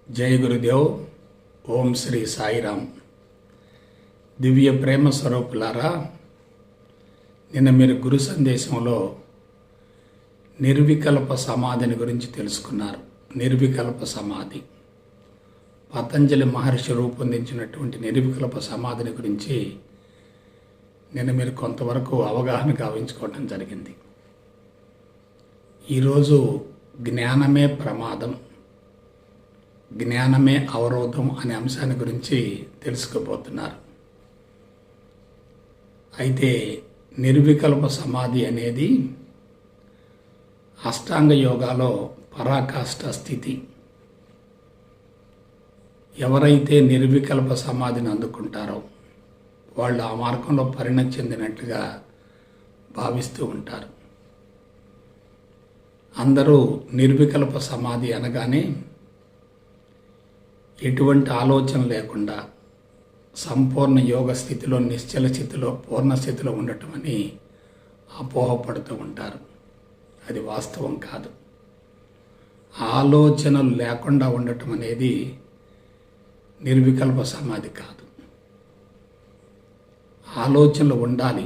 జయ గురుదేవ్. ఓం శ్రీ సాయిరామ్. దివ్య ప్రేమ స్వరూపులారా, నిన్న మీరు గురు సందేశంలో నిర్వికల్ప సమాధిని గురించి తెలుసుకున్నారు. నిర్వికల్ప సమాధి, పతంజలి మహర్షి రూపొందించినటువంటి నిర్వికల్ప సమాధిని గురించి నిన్న మీరు కొంతవరకు అవగాహన గావించుకోవడం జరిగింది. ఈరోజు జ్ఞానమే ప్రమాదం, జ్ఞానమే అవరోధం అనే అంశాన్ని గురించి తెలుసుకోబోతున్నారు. అయితే నిర్వికల్ప సమాధి అనేది అష్టాంగ యోగాలో పరాకాష్ఠ స్థితి. ఎవరైతే నిర్వికల్ప సమాధిని అందుకుంటారో వాళ్ళు ఆ మార్గంలో పరిణతి చెందినట్లుగా భావిస్తూ ఉంటారు. అందరూ నిర్వికల్ప సమాధి అనగానే ఎటువంటి ఆలోచన లేకుండా సంపూర్ణ యోగ స్థితిలో, నిశ్చల స్థితిలో, పూర్ణ స్థితిలో ఉండటం అని అపోహపడుతూ ఉంటారు. అది వాస్తవం కాదు. ఆలోచనలు లేకుండా ఉండటం అనేది నిర్వికల్ప సమాధి కాదు. ఆలోచనలు ఉండాలి,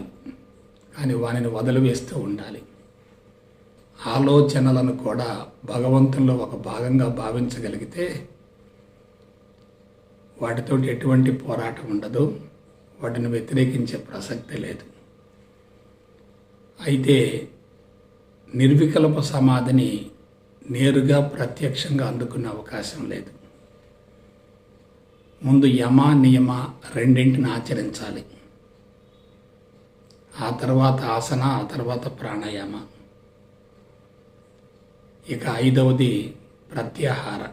కానీ వాటిని వదిలివేస్తూ ఉండాలి. ఆలోచనలను కూడా భగవంతునిలో ఒక భాగంగా భావించగలిగితే వాటితో ఎటువంటి పోరాటం ఉండదు, వాటిని వ్యతిరేకించే ప్రసక్తే లేదు. అయితే నిర్వికల్ప సమాధిని నేరుగా ప్రత్యక్షంగా అందుకునే అవకాశం లేదు. ముందు యమ నియమ రెండింటిని ఆచరించాలి. ఆ తర్వాత ఆసన, ఆ తర్వాత ప్రాణాయామ, ఇక ఐదవది ప్రత్యాహార,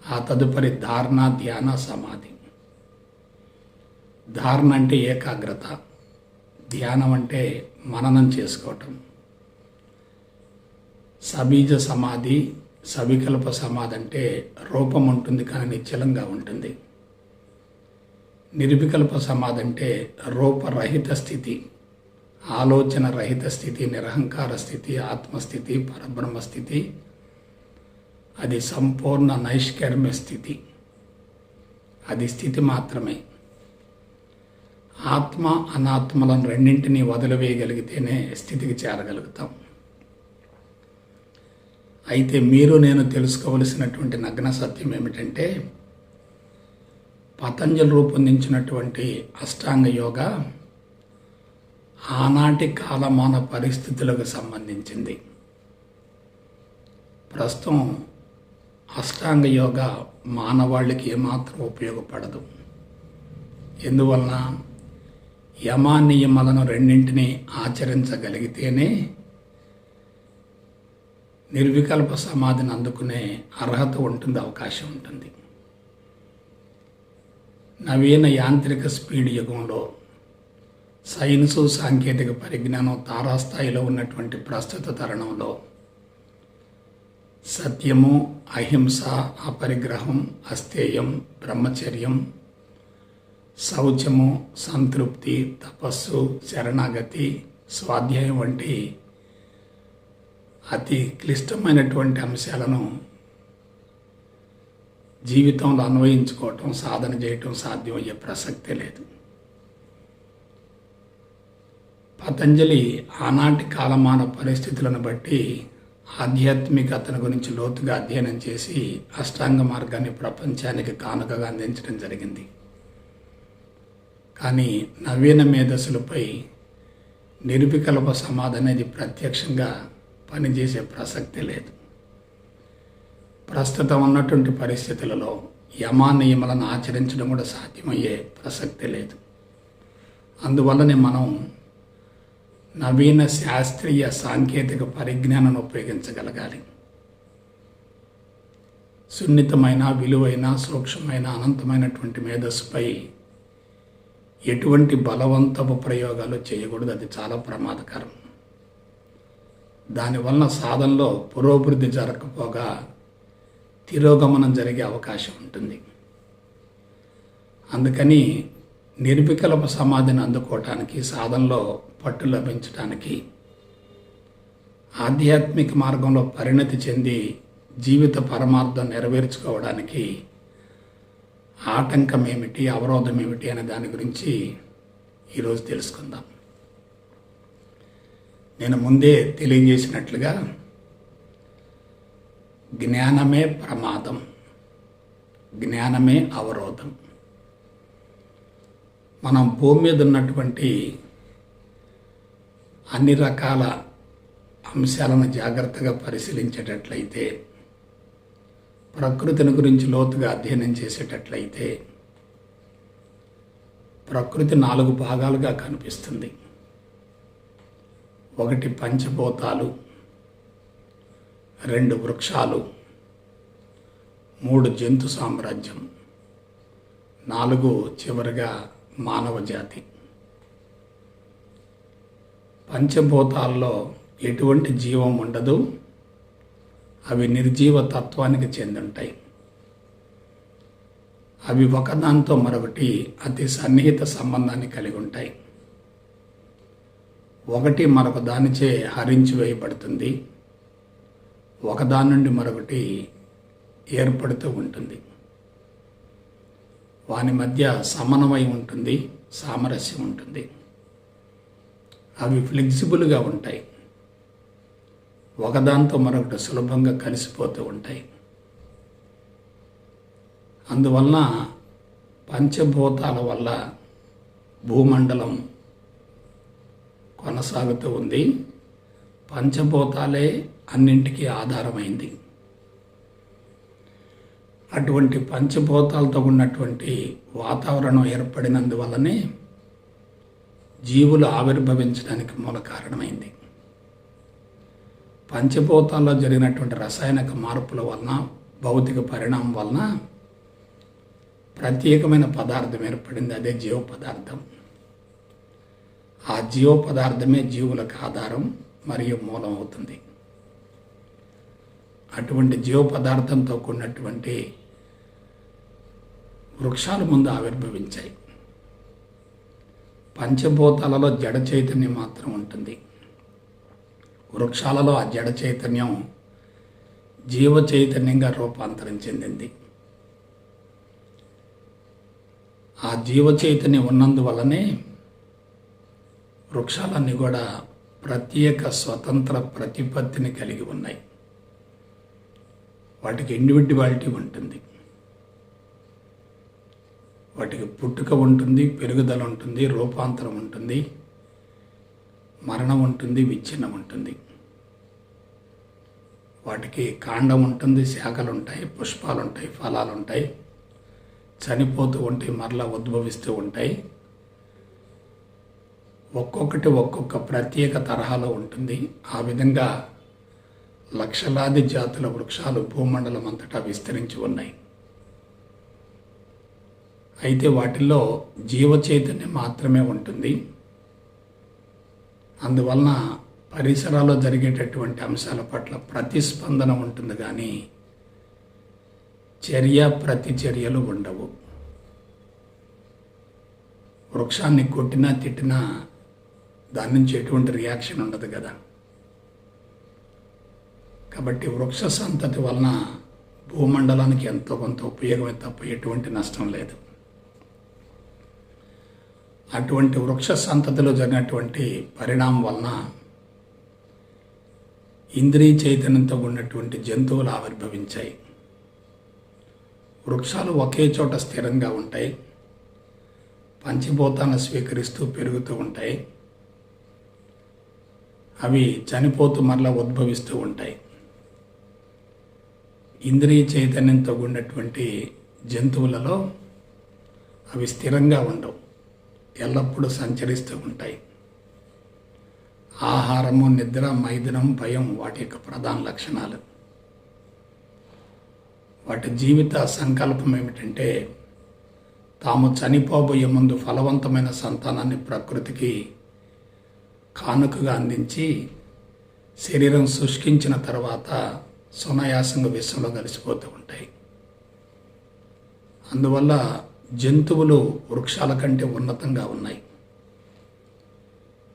ఆ తదుపరి ధారణ, ధ్యాన, సమాధి. ధారణ అంటే ఏకాగ్రత, ధ్యానం అంటే మననం చేసుకోవటం, సబీజ సమాధి, సవికల్ప సమాధి అంటే రూపం ఉంటుంది కానీ నిశ్చలంగా ఉంటుంది. నిర్వికల్ప సమాధి అంటే రూపరహిత స్థితి, ఆలోచన రహిత స్థితి, నిరహంకార స్థితి, ఆత్మస్థితి, పరబ్రహ్మ స్థితి. అది సంపూర్ణ నైష్కర్మ్య స్థితి. అది స్థితి మాత్రమే. ఆత్మ అనాత్మలను రెండింటినీ వదిలివేయగలిగితేనే స్థితికి చేరగలుగుతాం. అయితే మీరు నేను తెలుసుకోవలసినటువంటి నగ్న సత్యం ఏమిటంటే, పతంజలి రూపొందించినటువంటి అష్టాంగ యోగ ఆనాటి కాలమాన పరిస్థితులకు సంబంధించింది. ప్రస్తుతం అష్టాంగ యోగ మానవాళికి ఏమాత్రం ఉపయోగపడదు. ఎందువలన యమ నియమాలను రెండింటినీ ఆచరించగలిగితేనే నిర్వికల్ప సమాధిని అందుకునే అర్హత ఉంటుంది, అవకాశం ఉంటుంది. నవీన యాంత్రిక స్పీడ్ యుగంలో సైన్సు, సాంకేతిక పరిజ్ఞానం తారాస్థాయిలో ఉన్నటువంటి ప్రస్తుత తరుణంలో సత్యము, అహింస, అపరిగ్రహం, అస్థేయం, బ్రహ్మచర్యం, శౌచము, సంతృప్తి, తపస్సు, శరణాగతి, స్వాధ్యాయం వంటి అతి క్లిష్టమైనటువంటి అంశాలను జీవితంలో అన్వయించుకోవటం, సాధన చేయటం సాధ్యమయ్యే ప్రసక్తే లేదు. పతంజలి ఆనాటి కాలమాన పరిస్థితులను బట్టి ఆధ్యాత్మికతను గురించి లోతుగా అధ్యయనం చేసి అష్టాంగ మార్గాన్ని ప్రపంచానికి కానుకగా అందించడం జరిగింది. కానీ నవీన మేధస్సులపై నిర్వికల్ప సమాధి అనేది ప్రత్యక్షంగా పనిచేసే ప్రసక్తి లేదు. ప్రస్తుతం ఉన్నటువంటి పరిస్థితులలో యమ నియమాలను ఆచరించడం కూడా సాధ్యమయ్యే ప్రసక్తి లేదు. అందువల్లనే మనం నవీన శాస్త్రీయ సాంకేతిక పరిజ్ఞానాన్ని ఉపయోగించగలగాలి. సున్నితమైన, విలువైన, సూక్ష్మమైన, అనంతమైనటువంటి మేధస్సుపై ఎటువంటి బలవంతపు ప్రయోగాలు చేయకూడదు. అది చాలా ప్రమాదకరం. దానివలన సాధనలో పురోభివృద్ధి జరగకపోగా తిరోగమనం జరిగే అవకాశం ఉంటుంది. అందుకని నిర్వికల్ప సమాధిని అందుకోవటానికి, సాధనలో పట్టు లభించడానికి, ఆధ్యాత్మిక మార్గంలో పరిణతి చెంది జీవిత పరమార్థం నెరవేర్చుకోవడానికి ఆటంకం ఏమిటి, అవరోధం ఏమిటి అనే దాని గురించి ఈరోజు తెలుసుకుందాం. నేను ముందే తెలియజేసినట్లుగా జ్ఞానమే ప్రమాదం, జ్ఞానమే అవరోధం. మనం భూమి మీద ఉన్నటువంటి అన్ని రకాల అంశాలను జాగ్రత్తగా పరిశీలించేటట్లయితే, ప్రకృతిని గురించి లోతుగా అధ్యయనం చేసేటట్లయితే ప్రకృతి 4 భాగాలుగా కనిపిస్తుంది. 1 పంచభూతాలు, 2 వృక్షాలు, 3 జంతు సామ్రాజ్యం, 4 చివరిగా మానవ జాతి. పంచభూతాల్లో ఎటువంటి జీవం ఉండదు, అవి నిర్జీవ తత్వానికి చెందుంటాయి. అవి ఒకదానితో మరొకటి అతి సన్నిహిత సంబంధాన్ని కలిగి ఉంటాయి. ఒకటి మరొక దానిచే హరించి వేయబడుతుంది, ఒకదాని నుండి మరొకటి ఏర్పడుతూ ఉంటుంది. వాని మధ్య సమన్వయం ఉంటుంది, సామరస్యం ఉంటుంది. అవి ఫ్లెక్సిబుల్గా ఉంటాయి, ఒకదాంతో మరొకటి సులభంగా కలిసిపోతూ ఉంటాయి. అందువలన పంచభూతాల వల్ల భూమండలం కొనసాగుతూ ఉంది. పంచభూతాలే అన్నింటికీ ఆధారమైంది. అటువంటి పంచభూతాలతో ఉన్నటువంటి వాతావరణం ఏర్పడినందువల్లనే జీవులు ఆవిర్భవించడానికి మూల కారణమైంది. పంచభూతాల్లో జరిగినటువంటి రసాయనిక మార్పుల వలన, భౌతిక పరిణామం వలన ప్రత్యేకమైన పదార్థం ఏర్పడింది. అదే జీవ పదార్థం. ఆ జీవ పదార్థమే జీవులకు ఆధారం మరియు మూలం అవుతుంది. అటువంటి జీవ పదార్థంతో కూడినటువంటి వృక్షాలు ముందు ఆవిర్భవించాయి. పంచభూతాలలో జడ చైతన్యం మాత్రం ఉంటుంది. వృక్షాలలో ఆ జడ చైతన్యం జీవ చైతన్యంగా రూపాంతరం చెందింది. ఆ జీవ చైతన్యం ఉన్నందువల్లనే వృక్షాలన్నీ కూడా ప్రత్యేక స్వతంత్ర ప్రతిపత్తిని కలిగి ఉన్నాయి. వాటికి ఇండివిడ్యువాలిటీ ఉంటుంది. వాటికి పుట్టుక ఉంటుంది, పెరుగుదల ఉంటుంది, రూపాంతరం ఉంటుంది, మరణం ఉంటుంది, విచ్ఛిన్నం ఉంటుంది. వాటికి కాండం ఉంటుంది, శాఖలు ఉంటాయి, పుష్పాలు ఉంటాయి, ఫలాలు ఉంటాయి, చనిపోతూ ఉంటాయి, మరలా ఉద్భవిస్తూ ఉంటాయి. ఒక్కొక్కటి ఒక్కొక్క ప్రత్యేక తరహాలో ఉంటుంది. ఆ విధంగా లక్షలాది జాతుల వృక్షాలు భూమండలం అంతటా విస్తరించి ఉన్నాయి. అయితే వాటిల్లో జీవ చైతన్యం మాత్రమే ఉంటుంది. అందువలన పరిసరాల్లో జరిగేటటువంటి అంశాల పట్ల ప్రతిస్పందన ఉంటుంది, కానీ చర్య ప్రతిచర్యలు ఉండవు. వృక్షాన్ని కొట్టినా తిట్టినా దాని నుంచి ఎటువంటి రియాక్షన్ ఉండదు కదా. కాబట్టి వృక్ష సంతతి వలన భూమండలానికి ఎంతో కొంత ఉపయోగమే తప్ప ఎటువంటి నష్టం లేదు. అటువంటి వృక్ష సంతతిలో జరిగినటువంటి పరిణామం వలన ఇంద్రియ చైతన్యంతో ఉన్నటువంటి జంతువులు ఆవిర్భవించాయి. వృక్షాలు ఒకే చోట స్థిరంగా ఉంటాయి, పంచభూతాలను స్వీకరిస్తూ పెరుగుతూ ఉంటాయి. అవి చనిపోతూ మరలా ఉద్భవిస్తూ ఉంటాయి. ఇంద్రియ చైతన్యంతో ఉన్నటువంటి జంతువులలో అవి స్థిరంగా ఉండవు, ఎల్లప్పుడూ సంచరిస్తూ ఉంటాయి. ఆహారము, నిద్ర, మైథునం, భయం వాటి యొక్క ప్రధాన లక్షణాలు. వాటి జీవిత సంకల్పం ఏమిటంటే తాము చనిపోబోయే ముందు ఫలవంతమైన సంతానాన్ని ప్రకృతికి కానుకగా అందించి శరీరం శుష్కించిన తర్వాత సునాయాసంగా విశ్వంలో కలిసిపోతూ ఉంటాయి. అందువల్ల జంతువులు వృక్షాల కంటే ఉన్నతంగా ఉన్నాయి.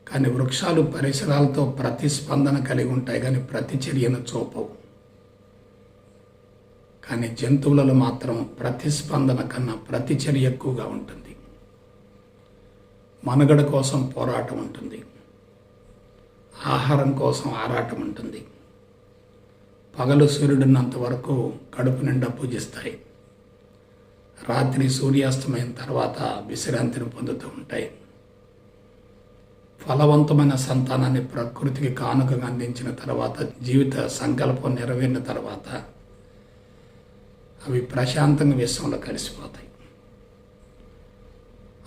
కానీ వృక్షాలు పరిసరాలతో ప్రతిస్పందన కలిగి ఉంటాయి, కానీ ప్రతిచర్యను చూపవు. కానీ జంతువులలో మాత్రం ప్రతిస్పందన కన్నా ప్రతిచర్య ఎక్కువగా ఉంటుంది. మనుగడ కోసం పోరాటం ఉంటుంది, ఆహారం కోసం ఆరాటం ఉంటుంది. పగలు సూర్యుడున్నంత వరకు కడుపు నిండా పూజిస్తాయి, రాత్రి సూర్యాస్తమైన తర్వాత విశ్రాంతిని పొందుతూ ఉంటాయి. ఫలవంతమైన సంతానాన్ని ప్రకృతికి కానుకగా అందించిన తర్వాత, జీవిత సంకల్పం నెరవేరిన తర్వాత అవి ప్రశాంతంగా విశ్వంలో కలిసిపోతాయి.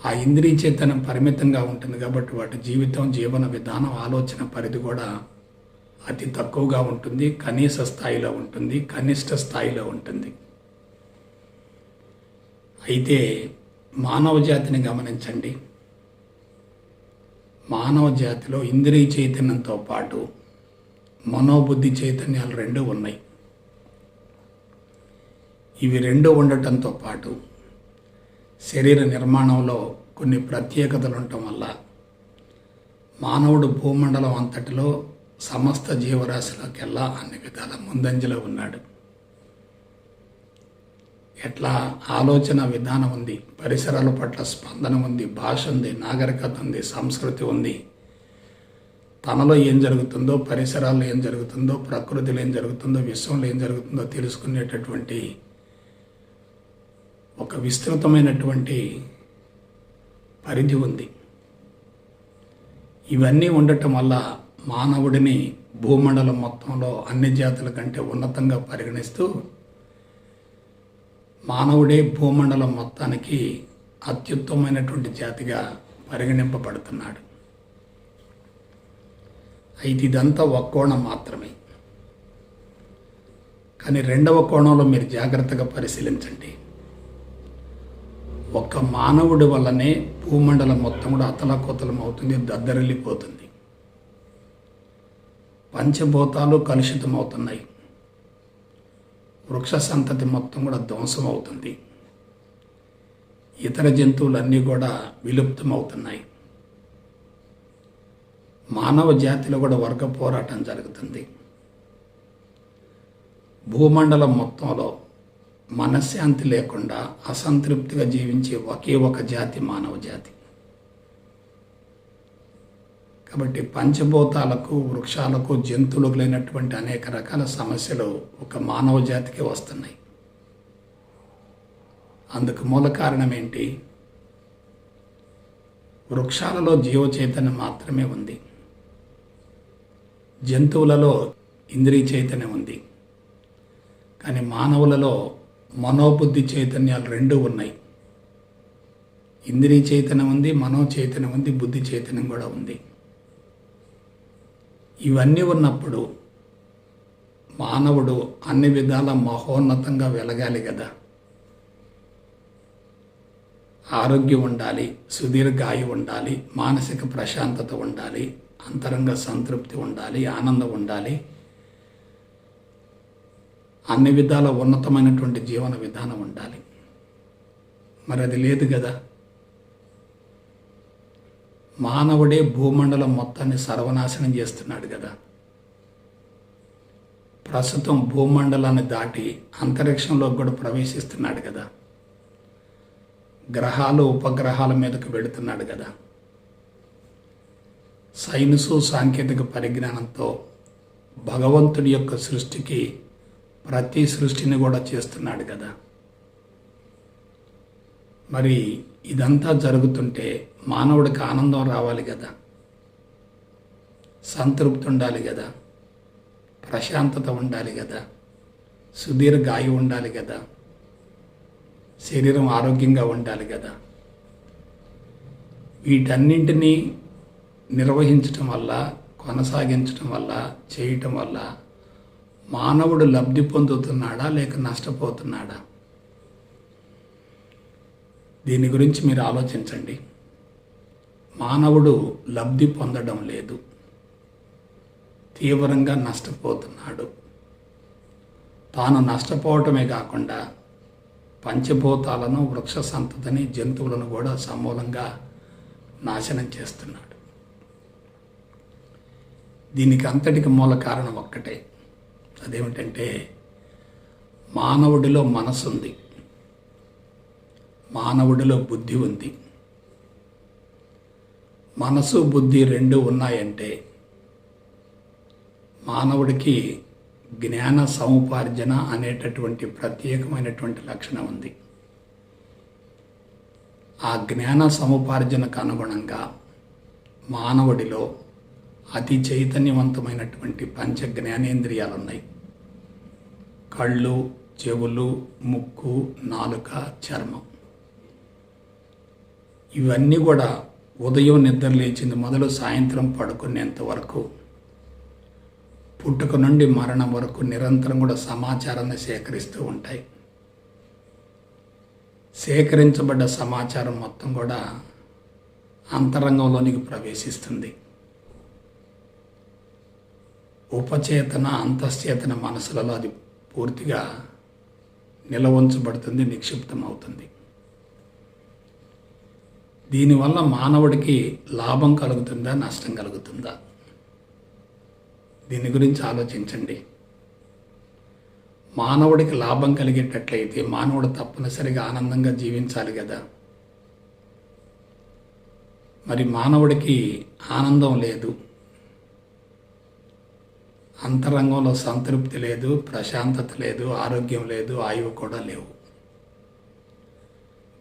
ఆ ఇంద్రియ చైతన్యం పరిమితంగా ఉంటుంది కాబట్టి వాటి జీవితం, జీవన విధానం, ఆలోచన పరిధి కూడా అతి తక్కువగా ఉంటుంది, కనీస స్థాయిలో ఉంటుంది, కనిష్ట స్థాయిలో ఉంటుంది. అయితే మానవ జాతిని గమనించండి. మానవ జాతిలో ఇంద్రియ చైతన్యంతో పాటు మనోబుద్ధి చైతన్యాలు రెండూ ఉన్నాయి. ఇవి రెండు ఉండటంతో పాటు శరీర నిర్మాణంలో కొన్ని ప్రత్యేకతలు ఉండటం వల్ల మానవుడు భూమండలం అంతటిలో సమస్త జీవరాశిలోకెల్లా అన్ని విధాల ముందంజలో ఉన్నాడు. ఎట్లా ఆలోచన విధానం ఉంది, పరిసరాల పట్ల స్పందన ఉంది, భాష ఉంది, నాగరికత ఉంది, సంస్కృతి ఉంది. తనలో ఏం జరుగుతుందో, పరిసరాల్లో ఏం జరుగుతుందో, ప్రకృతిలో ఏం జరుగుతుందో, విశ్వంలో ఏం జరుగుతుందో తెలుసుకునేటటువంటి ఒక విస్తృతమైనటువంటి పరిధి ఉంది. ఇవన్నీ ఉండటం వల్ల మానవుడిని భూమండలం మొత్తంలో అన్ని జాతుల కంటే ఉన్నతంగా పరిగణిస్తూ మానవుడే భూమండలం మొత్తానికి అత్యుత్తమైనటువంటి జాతిగా పరిగణింపబడుతున్నాడు. అయితే ఇదంతా ఒక కోణం మాత్రమే. కానీ రెండవ కోణంలో మీరు జాగ్రత్తగా పరిశీలించండి. ఒక్క మానవుడి వల్లనే భూమండలం మొత్తం కూడా అతలాకుతలం అవుతుంది, దద్దరిల్లిపోతుంది. పంచభూతాలు కలుషితం అవుతున్నాయి, వృక్ష సంతతి మొత్తం కూడా ధ్వంసం అవుతుంది, ఇతర జంతువులన్నీ కూడా విలుప్తమవుతున్నాయి. మానవ జాతిలో కూడా వర్గ పోరాటం జరుగుతుంది. భూమండలం మొత్తంలో మనశ్శాంతి లేకుండా అసంతృప్తిగా జీవించే ఒకే ఒక జాతి మానవ జాతి. కాబట్టి పంచభూతాలకు, వృక్షాలకు, జంతువులకు లేనటువంటి అనేక రకాల సమస్యలు ఒక మానవ జాతికి వస్తున్నాయి. అందుకు మూల కారణం ఏంటి? వృక్షాలలో జీవ చైతన్యం మాత్రమే ఉంది, జంతువులలో ఇంద్రియ చైతన్యం ఉంది. కానీ మానవులలో మనోబుద్ధి చైతన్యాలు రెండూ ఉన్నాయి. ఇంద్రియ చైతన్యం ఉంది, మనో చైతన్యం ఉంది, బుద్ధి చైతన్యం కూడా ఉంది. ఇవన్నీ ఉన్నప్పుడు మానవుడు అన్ని విధాల మహోన్నతంగా వెలగాలి కదా. ఆరోగ్యం ఉండాలి, సుదీర్ఘాయు ఉండాలి, మానసిక ప్రశాంతత ఉండాలి, అంతరంగ సంతృప్తి ఉండాలి, ఆనందం ఉండాలి, అన్ని విధాల ఉన్నతమైనటువంటి జీవన విధానం ఉండాలి. మరి అది లేదు కదా. మానవుడే భూమండలం మొత్తాన్ని సర్వనాశనం చేస్తున్నాడు కదా. ప్రస్తుతం భూమండలాన్ని దాటి అంతరిక్షంలో కూడా ప్రవేశిస్తున్నాడు కదా. గ్రహాలు, ఉపగ్రహాల మీదకు వెళుతున్నాడు కదా. సైన్సు, సాంకేతిక పరిజ్ఞానంతో భగవంతుడి యొక్క సృష్టికి ప్రతి సృష్టిని కూడా చేస్తున్నాడు కదా. మరి ఇదంతా జరుగుతుంటే మానవుడికి ఆనందం రావాలి కదా, సంతృప్తి ఉండాలి కదా, ప్రశాంతత ఉండాలి కదా, సుదీర్ఘాయు ఉండాలి కదా, శరీరం ఆరోగ్యంగా ఉండాలి కదా. వీటన్నింటినీ నిర్వహించటం వల్ల, కొనసాగించటం వల్ల, చేయటం వల్ల మానవుడు లబ్ధి పొందుతున్నాడా లేక నష్టపోతున్నాడా? దీని గురించి మీరు ఆలోచించండి. మానవుడు లబ్ధి పొందడం లేదు, తీవ్రంగా నష్టపోతున్నాడు. తాను నష్టపోవటమే కాకుండా పంచభూతాలను, వృక్ష సంతతిని, జంతువులను కూడా సమూలంగా నాశనం చేస్తున్నాడు. దీనికి అంతటికి మూల కారణం ఒక్కటే. అదేమిటంటే మానవుడిలో మనసు ఉంది, మానవుడిలో బుద్ధి ఉంది. మనసు బుద్ధి రెండు ఉన్నాయంటే మానవుడికి జ్ఞాన సముపార్జన అనేటటువంటి ప్రత్యేకమైనటువంటి లక్షణం ఉంది. ఆ జ్ఞాన సముపార్జనకు అనుగుణంగా మానవుడిలో అతి చైతన్యవంతమైనటువంటి పంచ జ్ఞానేంద్రియాలు ఉన్నాయి. కళ్ళు, చెవులు, ముక్కు, నాలుక, చర్మం. ఇవన్నీ కూడా ఉదయం నిద్ర లేచింది మొదలు సాయంత్రం పడుకునేంత వరకు, పుట్టుక నుండి మరణం వరకు నిరంతరం కూడా సమాచారాన్ని సేకరిస్తూ ఉంటాయి. సేకరించబడ్డ సమాచారం మొత్తం కూడా అంతరంగంలోనికి ప్రవేశిస్తుంది. ఉపచేతన అంతశ్చేతన మనసులలో అది పూర్తిగా నిలవంచబడుతుంది, నిక్షిప్తమవుతుంది. దీనివల్ల మానవుడికి లాభం కలుగుతుందా, నష్టం కలుగుతుందా? దీని గురించి ఆలోచించండి. మానవుడికి లాభం కలిగేటట్లయితే మానవుడు తప్పనిసరిగా ఆనందంగా జీవించాలి కదా. మరి మానవుడికి ఆనందం లేదు, అంతరంగంలో సంతృప్తి లేదు, ప్రశాంతత లేదు, ఆరోగ్యం లేదు, ఆయువు కూడా లేవు.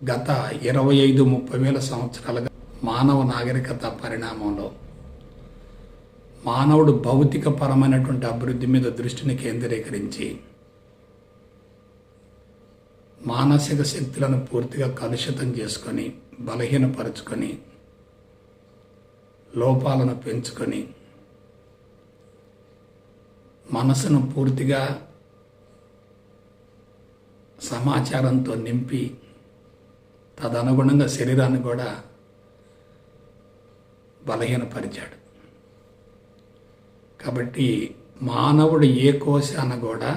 గత 25-30 వేల సంవత్సరాలుగా మానవ నాగరికత పరిణామంలో మానవుడు భౌతిక పరమైనటువంటి అభివృద్ధి మీద దృష్టిని కేంద్రీకరించి మానసిక శక్తులను పూర్తిగా కలుషితం చేసుకొని, బలహీనపరుచుకొని, లోపాలను పెంచుకొని, మనసును పూర్తిగా సమాచారంతో నింపి తదనుగుణంగా శరీరాన్ని కూడా బలహీనపరిచాడు. కాబట్టి మానవుడు ఏ కోశాన కూడా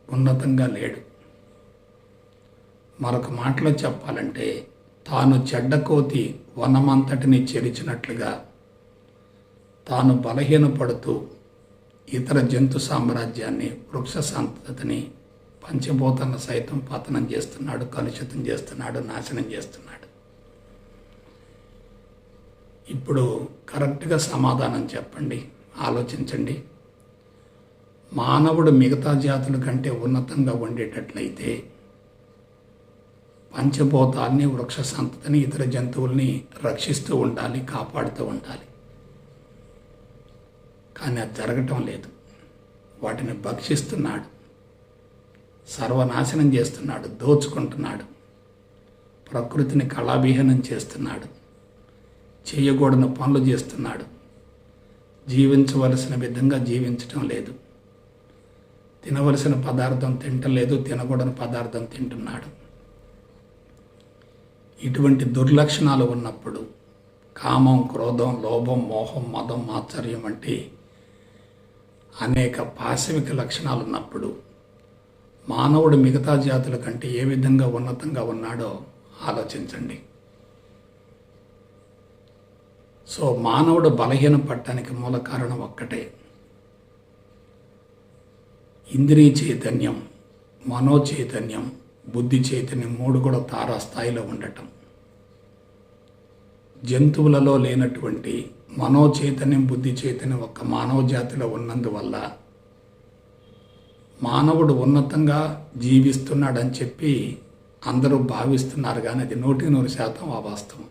ఉన్నతంగా లేడు. మరొక మాటలో చెప్పాలంటే తాను చెడ్డకోతి వనమంతటిని చెరిచినట్లుగా తాను బలహీనపడుతూ ఇతర జంతు సామ్రాజ్యాన్ని, వృక్ష సంతతిని, పంచభూతాలను సైతం పతనం చేస్తున్నాడు, కలుషితం చేస్తున్నాడు, నాశనం చేస్తున్నాడు. ఇప్పుడు కరెక్ట్గా సమాధానం చెప్పండి, ఆలోచించండి. మానవుడు మిగతా జాతుల కంటే ఉన్నతంగా ఉండేటట్లయితే పంచభూతాల్ని, వృక్ష సంతతిని, ఇతర జంతువుల్ని రక్షిస్తూ ఉండాలి, కాపాడుతూ ఉండాలి. కానీ అది జరగటం లేదు. వాటిని భక్షిస్తున్నాడు, సర్వనాశనం చేస్తున్నాడు, దోచుకుంటున్నాడు, ప్రకృతిని కళావిహీనం చేస్తున్నాడు, చేయకూడని పనులు చేస్తున్నాడు, జీవించవలసిన విధంగా జీవించటం లేదు, తినవలసిన పదార్థం తింటలేదు, తినకూడని పదార్థం తింటున్నాడు. ఇటువంటి దుర్లక్షణాలు ఉన్నప్పుడు కామం, క్రోధం, లోభం, మోహం, మదం, మాత్సర్యం వంటి అనేక పాశవిక లక్షణాలు ఉన్నప్పుడు మానవుడు మిగతా జాతుల కంటే ఏ విధంగా ఉన్నతంగా ఉన్నాడో ఆలోచించండి. సో మానవుడు బలహీనపడటానికి మూల కారణం ఒక్కటే, ఇంద్రియ చైతన్యం, మనో చైతన్యం, బుద్ధి చైతన్యం మూడు కూడా తారాస్థాయిలో ఉండటం. జంతువులలో లేనటువంటి మనో చైతన్యం, బుద్ధి చైతన్యం ఒక్క మానవ జాతిలో ఉన్నందువల్ల మానవుడు ఉన్నతంగా జీవిస్తున్నాడని చెప్పి అందరూ భావిస్తున్నారు, కానీ అది 100% అవాస్తవం.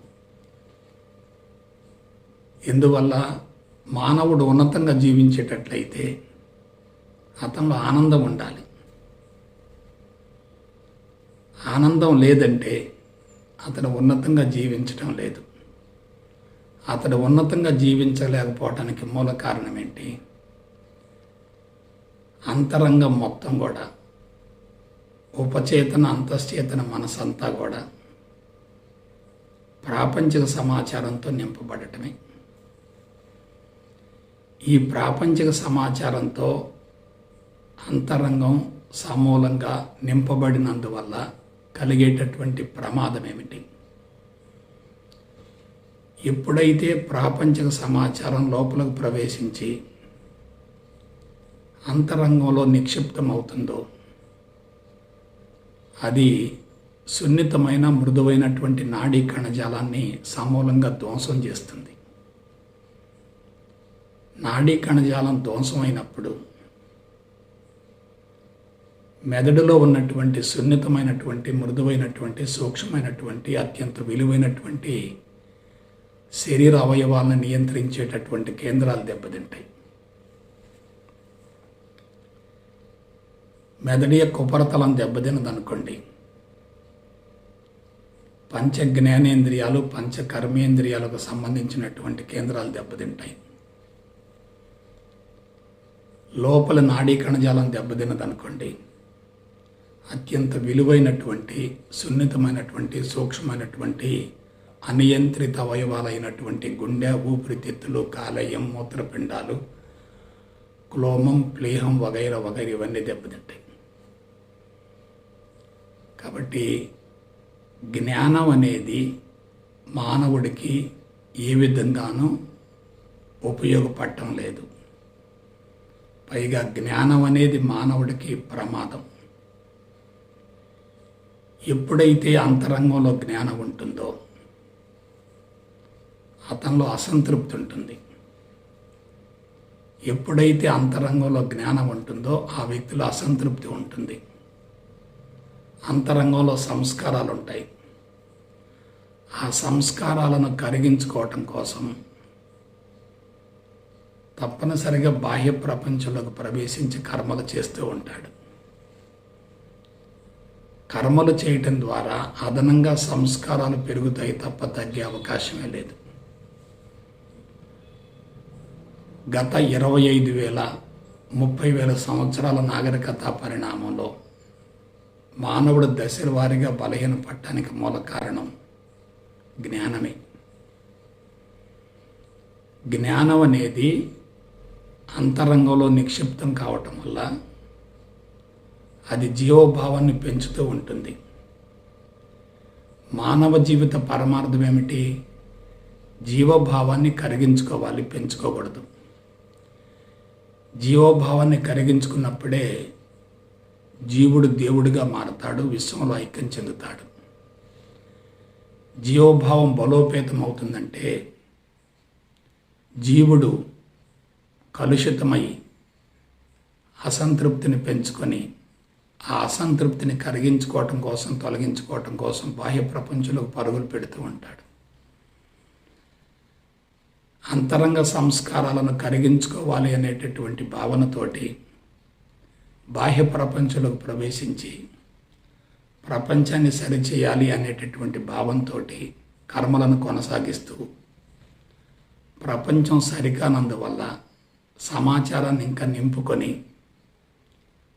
ఎందువల్ల మానవుడు ఉన్నతంగా జీవించేటట్లయితే అతనిలో ఆనందం ఉండాలి. ఆనందం లేదంటే అతడు ఉన్నతంగా జీవించటం లేదు. అతడు ఉన్నతంగా జీవించలేకపోవటానికి మూల కారణం ఏంటి? అంతరంగం మొత్తం కూడా, ఉపచేతన అంతశ్చేతన మనసంతా కూడా ప్రాపంచిక సమాచారంతో నింపబడటమే. ఈ ప్రాపంచిక సమాచారంతో అంతరంగం సమూలంగా నింపబడినందువల్ల కలిగేటటువంటి ప్రమాదం ఏమిటి? ఎప్పుడైతే ప్రాపంచిక సమాచారం లోపలకు ప్రవేశించి అంతరంగంలో నిక్షిప్తమవుతుందో అది సున్నితమైన మృదువైనటువంటి నాడీ కణజాలాన్ని సమూలంగా ధ్వంసం చేస్తుంది. నాడీ కణజాలం ధ్వంసమైనప్పుడు మెదడులో ఉన్నటువంటి సున్నితమైనటువంటి మృదువైనటువంటి సూక్ష్మమైనటువంటి అత్యంత విలువైనటువంటి శరీర అవయవాలను నియంత్రించేటటువంటి కేంద్రాలు దెబ్బతింటాయి. మెదడు యొక్క ఉపరితలం దెబ్బతిన్నదనుకోండి, పంచ జ్ఞానేంద్రియాలు పంచ కర్మేంద్రియాలకు సంబంధించినటువంటి కేంద్రాలు దెబ్బతింటాయి. లోపల నాడీ కణజాలం దెబ్బతిన్నదనుకోండి, అత్యంత విలువైనటువంటి సున్నితమైనటువంటి సూక్ష్మమైనటువంటి అనియంత్రిత అవయవాలైనటువంటి గుండె, ఊపిరితిత్తులు, కాలేయం, మూత్రపిండాలు, క్లోమం, ప్లీహం వగైరా వగైరా ఇవన్నీ దెబ్బతింటాయి. కాబట్టి జ్ఞానం అనేది మానవుడికి ఏ విధంగానూ ఉపయోగపడటం లేదు. పైగా జ్ఞానం అనేది మానవుడికి ప్రమాదం. ఎప్పుడైతే అంతరంగంలో జ్ఞానం ఉంటుందో అతనిలో అసంతృప్తి ఉంటుంది. ఎప్పుడైతే అంతరంగంలో జ్ఞానం ఉంటుందో ఆ వ్యక్తిలో అసంతృప్తి ఉంటుంది. అంతరంగంలో సంస్కారాలు ఉంటాయి. ఆ సంస్కారాలను కరిగించుకోవటం కోసం తప్పనిసరిగా బాహ్య ప్రపంచంలోకి ప్రవేశించి కర్మలు చేస్తూ ఉంటాడు. కర్మలు చేయటం ద్వారా అదనంగా సంస్కారాలు పెరుగుతాయి తప్ప తగ్గే అవకాశమే లేదు. గత 25,000 30,000 సంవత్సరాల నాగరికత పరిణామంలో మానవుడు దశల వారీగా బలహీనపడటానికి మూల కారణం జ్ఞానమే. జ్ఞానం అనేది అంతరంగంలో నిక్షిప్తం కావటం వల్ల అది జీవభావాన్ని పెంచుతూ ఉంటుంది. మానవ జీవిత పరమార్థం ఏమిటి? జీవభావాన్ని కరిగించుకోవాలి, పెంచుకోకూడదు. జీవభావాన్ని కరిగించుకున్నప్పుడే జీవుడు దేవుడిగా మారతాడు, విశ్వంలో ఐక్యం చెందుతాడు. జీవభావం బలోపేతం అవుతుందంటే జీవుడు కలుషితమై అసంతృప్తిని పెంచుకొని ఆ అసంతృప్తిని కరిగించుకోవటం కోసం, తొలగించుకోవటం కోసం బాహ్య ప్రపంచంలో పరుగులు పెడుతూ ఉంటాడు. అంతరంగ సంస్కారాలను కరిగించుకోవాలి అనేటటువంటి భావనతోటి బాహ్య ప్రపంచంలోకి ప్రవేశించి ప్రపంచాన్ని సరిచేయాలి అనేటటువంటి భావంతో కర్మలను కొనసాగిస్తూ ప్రపంచం సరికానందువల్ల సమాచారాన్ని ఇంకా నింపుకొని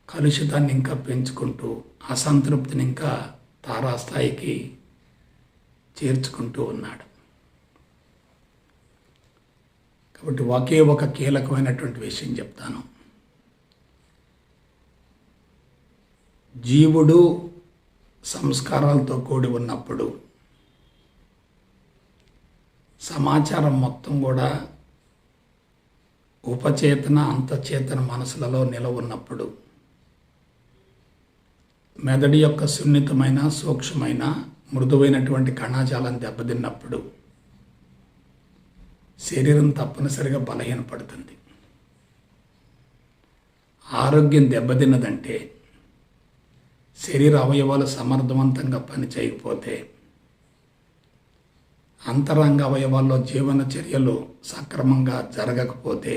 కలుషితాన్ని ఇంకా పెంచుకుంటూ అసంతృప్తిని ఇంకా తారాస్థాయికి చేర్చుకుంటూ ఉన్నాడు. కాబట్టి ఒకే ఒక కీలకమైనటువంటి విషయం చెప్తాను. జీవుడు సంస్కారాలతో కూడి ఉన్నప్పుడు సమాచారం మొత్తం కూడా ఉపచేతన అంతచేతన మనసులలో నిలవ ఉన్నప్పుడు మెదడు యొక్క సున్నితమైన సూక్ష్మమైన మృదువైనటువంటి కణజాలం దెబ్బతిన్నప్పుడు శరీరం తప్పనిసరిగా బలహీనపడుతుంది. ఆరోగ్యం దెబ్బతిన్నదంటే శరీర అవయవాలు సమర్థవంతంగా పనిచేయకపోతే, అంతరంగ అవయవాల్లో జీవన చర్యలు సక్రమంగా జరగకపోతే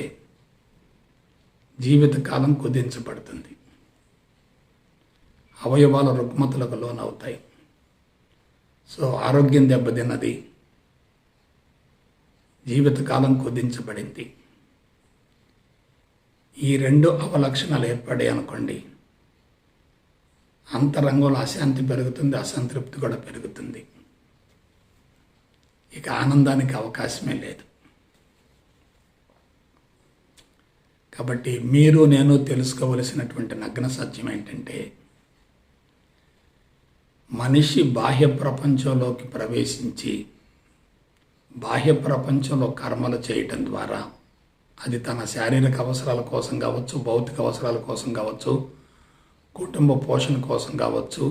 జీవితకాలం కుదించబడుతుంది. అవయవాల రుగ్మతలకు లోనవుతాయి. సో ఆరోగ్యం దెబ్బతిన్నది, జీవితకాలం కుదించబడింది. ఈ రెండు అవలక్షణాలు ఏర్పడాయి అనుకోండి, అంతరంగంలో అశాంతి పెరుగుతుంది, అసంతృప్తి కూడా పెరుగుతుంది. ఇక ఆనందానికి అవకాశమే లేదు. కాబట్టి మీరు నేను తెలుసుకోవలసినటువంటి నగ్న సత్యం ఏంటంటే, మనిషి బాహ్య ప్రపంచంలోకి ప్రవేశించి బాహ్య ప్రపంచంలో కర్మలు చేయటం ద్వారా అది తన శారీరక అవసరాల కోసం కావచ్చు, భౌతిక అవసరాల కోసం కావచ్చు, కుటుంబ పోషణ కోసం కావచ్చు,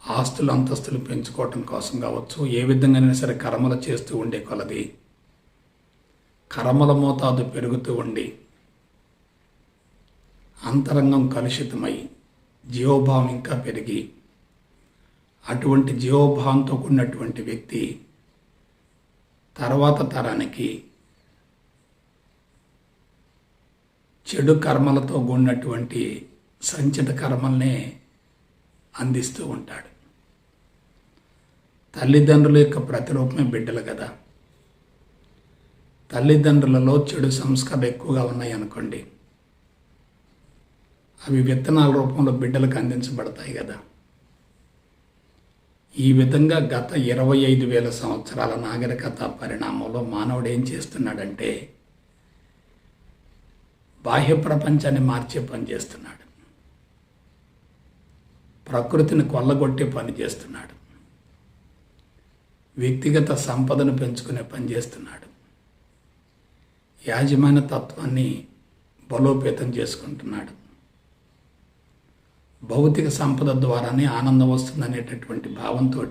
ఆస్తులు అంతస్తులు పెంచుకోవటం కోసం కావచ్చు, ఏ విధంగానైనా సరే కర్మలు చేస్తూ ఉండే కొలది కర్మల మోతాదు పెరుగుతూ ఉండి అంతరంగం కలుషితమై జీవోభావం ఇంకా పెరిగి అటువంటి జీవోభావంతో కూడినటువంటి వ్యక్తి తర్వాత తరానికి చెడు కర్మలతో కూడినటువంటి సంచిత కర్మల్నే అందిస్తూ ఉంటాడు. తల్లిదండ్రుల యొక్క ప్రతిరూపమే బిడ్డలు కదా. తల్లిదండ్రులలో చెడు సంస్కారాలు ఎక్కువగా ఉన్నాయి అనుకోండి, అవి విత్తనాల రూపంలో బిడ్డలకు అందించబడతాయి కదా. ఈ విధంగా గత 25,000 సంవత్సరాల నాగరికత పరిణామంలో మానవుడు ఏం చేస్తున్నాడంటే బాహ్య ప్రపంచాన్ని మార్చే పని చేస్తున్నాడు, ప్రకృతిని కొల్లగొట్టే పని చేస్తున్నాడు, వ్యక్తిగత సంపదను పెంచుకునే పని చేస్తున్నాడు, యాజమాన్య తత్వాన్ని బలోపేతం చేసుకుంటున్నాడు. భౌతిక సంపద ద్వారానే ఆనందం వస్తుందనేటటువంటి భావంతో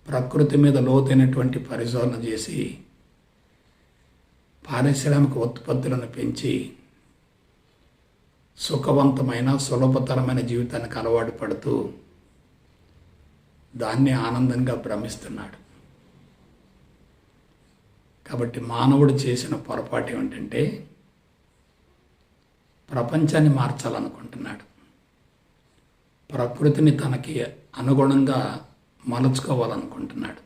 ప్రకృతి మీద లోతైనటువంటి పరిశోధన చేసి పారిశ్రామిక ఉత్పత్తులను పెంచి సుఖవంతమైన సులభతరమైన జీవితానికి అలవాటు పడుతూ దాన్ని ఆనందంగా భ్రమిస్తున్నాడు. కాబట్టి మానవుడు చేసిన పొరపాటు ఏమిటంటే ప్రపంచాన్ని మార్చాలనుకుంటున్నాడు, ప్రకృతిని తనకి అనుగుణంగా మలుచుకోవాలనుకుంటున్నాడు.